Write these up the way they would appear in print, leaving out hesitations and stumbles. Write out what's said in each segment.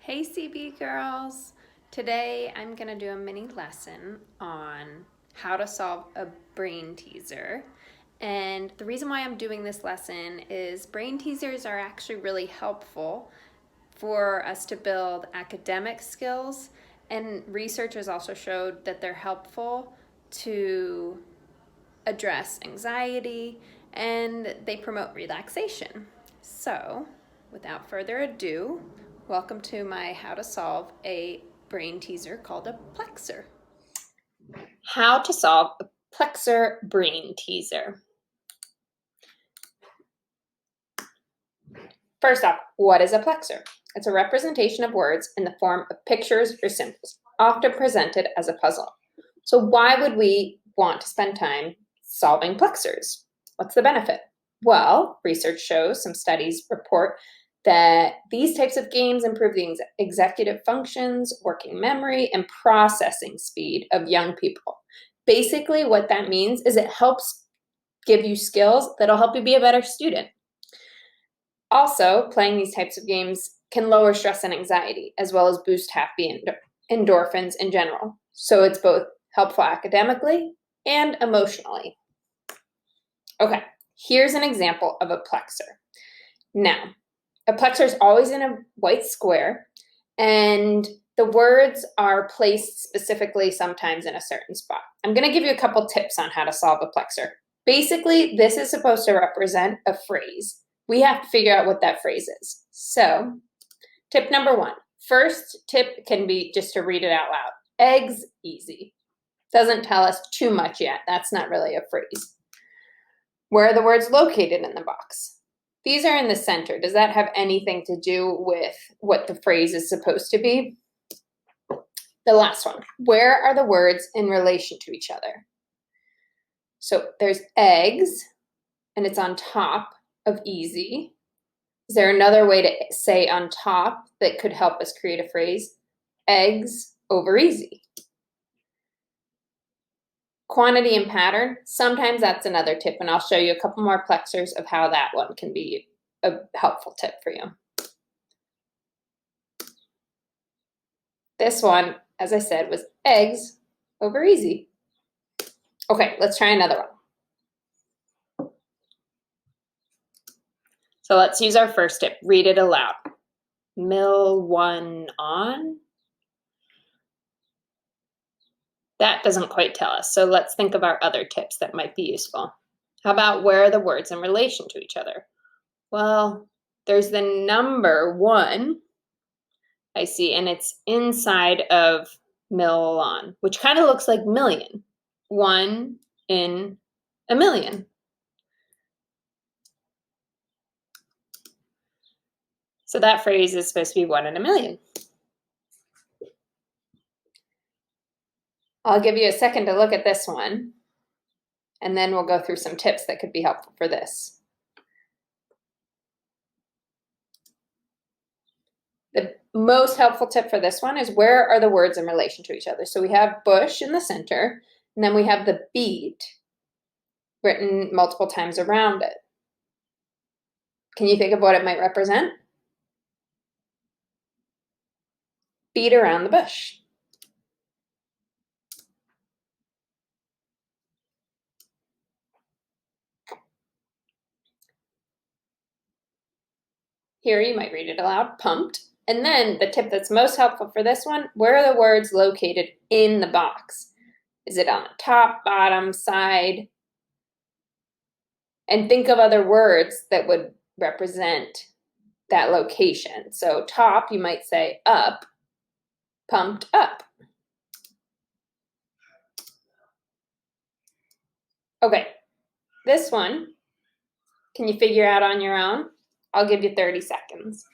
Hey CB girls! Today I'm going to do a mini lesson on how to solve a brain teaser. And the reason why I'm doing this lesson is brain teasers are actually really helpful for us to build academic skills, and research has also showed that they're helpful to address anxiety and they promote relaxation. So, without further ado, welcome to my how to solve a brain teaser called a plexer. How to solve a plexer brain teaser. First off, what is a plexer? It's a representation of words in the form of pictures or symbols, often presented as a puzzle. So why would we want to spend time solving plexers? What's the benefit? Well, research shows, some studies report that these types of games improve the executive functions, working memory, and processing speed of young people. Basically, what that means is it helps give you skills that'll help you be a better student. Also, playing these types of games can lower stress and anxiety, as well as boost happy endorphins in general. So it's both helpful academically and emotionally. Okay, here's an example of a plexer. Now, a plexer is always in a white square, and the words are placed specifically sometimes in a certain spot. I'm going to give you a couple tips on how to solve a plexer. Basically, this is supposed to represent a phrase. We have to figure out what that phrase is. So, tip number one. First tip can be just to read it out loud. Eggs, easy. Doesn't tell us too much yet. That's not really a phrase. Where are the words located in the box? These are in the center. Does that have anything to do with what the phrase is supposed to be? The last one. Where are the words in relation to each other? So there's eggs, and it's on top of easy. Is there another way to say on top that could help us create a phrase? Eggs over easy. Quantity and pattern, sometimes that's another tip, and I'll show you a couple more plexers of how that one can be a helpful tip for you. This one, as I said, was eggs over easy. Okay, let's try another one. So let's use our first tip. Read it aloud. Mill one on. That doesn't quite tell us. So let's think of our other tips that might be useful. How about where are the words in relation to each other? Well, there's the number 1, I see, and it's inside of million, which kind of looks like million. 1 in a million. So that phrase is supposed to be 1 in a million. I'll give you a second to look at this one, and then we'll go through some tips that could be helpful for this. The most helpful tip for this one is where are the words in relation to each other? So we have bush in the center, and then we have the beat written multiple times around it. Can you think of what it might represent? Beat around the bush. Here you might read it aloud, pumped. And then the tip that's most helpful for this one, where are the words located in the box? Is it on the top, bottom, side? And think of other words that would represent that location. So top, you might say up, pumped up. Okay, this one, can you figure out on your own? I'll give you 30 seconds.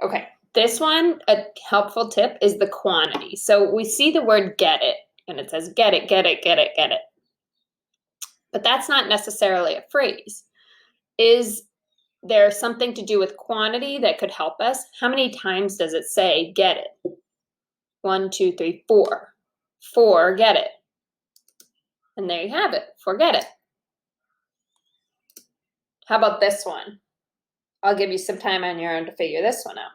Okay, This one, a helpful tip is the quantity. So we see the word get it, and it says get it, get it, get it, get it. But that's not necessarily a phrase. Is there something to do with quantity that could help us? How many times does it say get it? 1, 2, 3, 4. 4, get it. And there you have it, forget it. How about this one? I'll give you some time on your own to figure this one out.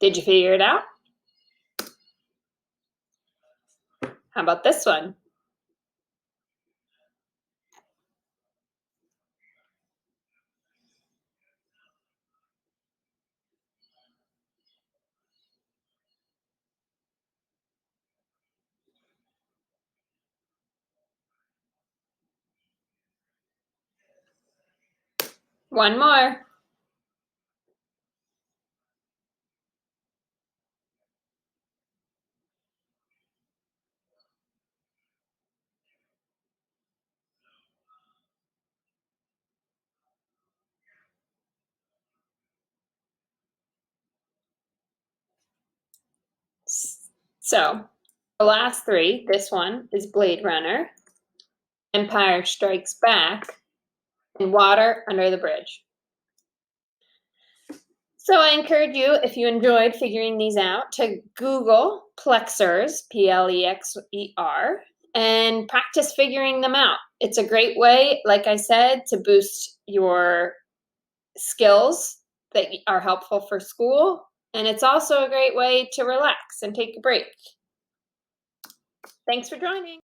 Did you figure it out? How about this one? One more. So the last three, this one is Blade Runner, Empire Strikes Back, and Water Under the Bridge. So I encourage you, if you enjoyed figuring these out, to Google Plexers, Plexer, and practice figuring them out. It's a great way, like I said, to boost your skills that are helpful for school. And it's also a great way to relax and take a break. Thanks for joining.